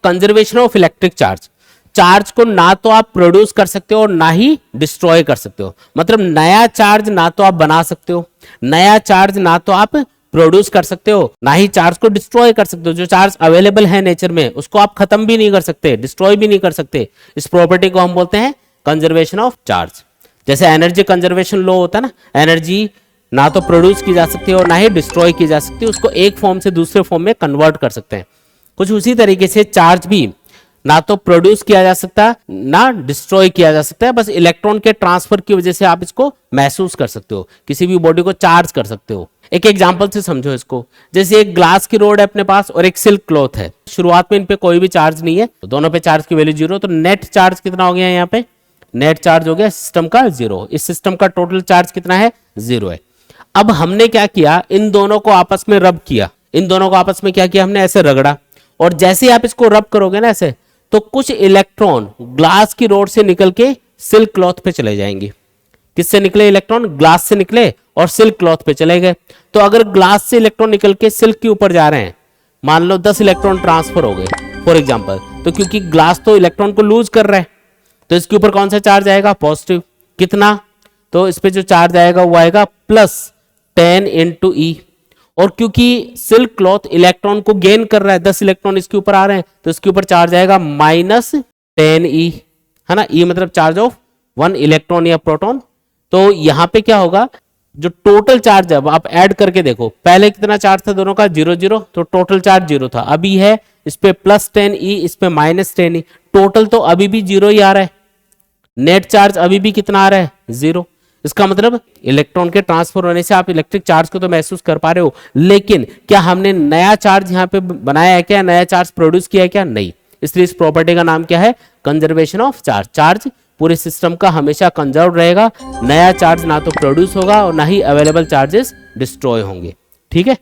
Conservation of electric charge. Charge को ना तो आप प्रोड्यूस कर सकते हो और ना ही डिस्ट्रॉय कर सकते हो। मतलब नया चार्ज ना तो आप बना सकते हो, नया चार्ज ना तो आप प्रोड्यूस कर सकते हो, ना ही चार्ज को डिस्ट्रॉय कर सकते हो। जो चार्ज अवेलेबल है नेचर में उसको आप खत्म भी नहीं कर सकते, डिस्ट्रॉय भी नहीं कर सकते। इस प्रॉपर्टी को हम बोलते हैं कंजर्वेशन ऑफ चार्ज। जैसे एनर्जी कंजर्वेशन लॉ होता है ना, एनर्जी ना तो प्रोड्यूस की जा सकती है और ना ही डिस्ट्रॉय की जा सकती है, उसको एक फॉर्म से दूसरे फॉर्म में कन्वर्ट कर सकते हैं। कुछ उसी तरीके से चार्ज भी ना तो प्रोड्यूस किया जा सकता ना डिस्ट्रॉय किया जा सकता है, बस इलेक्ट्रॉन के ट्रांसफर की वजह से आप इसको महसूस कर सकते हो, किसी भी बॉडी को चार्ज कर सकते हो। एक एग्जांपल से समझो इसको। जैसे एक ग्लास की रोड है अपने पास और एक सिल्क क्लॉथ है। शुरुआत में इन पे कोई भी चार्ज नहीं है, तो दोनों पे चार्ज की वैल्यू 0, तो नेट चार्ज कितना हो गया यहाँ पे? नेट चार्ज हो गया सिस्टम का 0। इस सिस्टम का टोटल चार्ज कितना है? 0 है। अब हमने क्या किया, इन दोनों को आपस में रब किया। इन दोनों को आपस में क्या किया हमने? ऐसे रगड़ा। और जैसे ही आप इसको रब करोगे ना ऐसे, तो कुछ इलेक्ट्रॉन ग्लास की रोड से निकल के सिल्क क्लॉथ पे चले जाएंगे। किससे निकले इलेक्ट्रॉन? ग्लास से निकले और सिल्क क्लॉथ पे चले गए। तो अगर ग्लास से इलेक्ट्रॉन निकल के सिल्क के ऊपर जा रहे हैं, मान लो 10 इलेक्ट्रॉन ट्रांसफर हो गए फॉर एग्जांपल, तो क्योंकि ग्लास तो इलेक्ट्रॉन को लूज कर रहा है, तो इसके ऊपर कौन सा चार्ज आएगा? पॉजिटिव। कितना? तो इस पे जो चार्ज आएगा वो आएगा +10 × E। और क्योंकि सिल्क क्लॉथ इलेक्ट्रॉन को गेन कर रहा है, 10 इलेक्ट्रॉन इसके ऊपर आ रहे हैं, तो इसके ऊपर चार्ज आएगा -10E, है ना। E मतलब चार्ज ऑफ 1 इलेक्ट्रॉन या प्रोटॉन। तो यहां पे क्या होगा, जो टोटल चार्ज है आप ऐड करके देखो, पहले कितना चार्ज था दोनों का? 0 0, तो टोटल चार्ज 0 था। अभी है इस पे +10E, इस पे -10E, टोटल तो अभी भी 0 ही आ रहा है। नेट चार्ज अभी भी कितना आ रहा है? 0। इसका मतलब इलेक्ट्रॉन के ट्रांसफर होने से आप इलेक्ट्रिक चार्ज को तो महसूस कर पा रहे हो, लेकिन क्या हमने नया चार्ज यहाँ पे बनाया है क्या? नया चार्ज प्रोड्यूस किया है क्या? नहीं। इसलिए इस प्रॉपर्टी का नाम क्या है? Conservation of charge. चार्ज पूरे सिस्टम का हमेशा कंजर्व रहेगा, नया चार्ज ना तो प्रोड्यूस होगा और ना ही अवेलेबल चार्जेस डिस्ट्रॉय होंगे। ठीक है।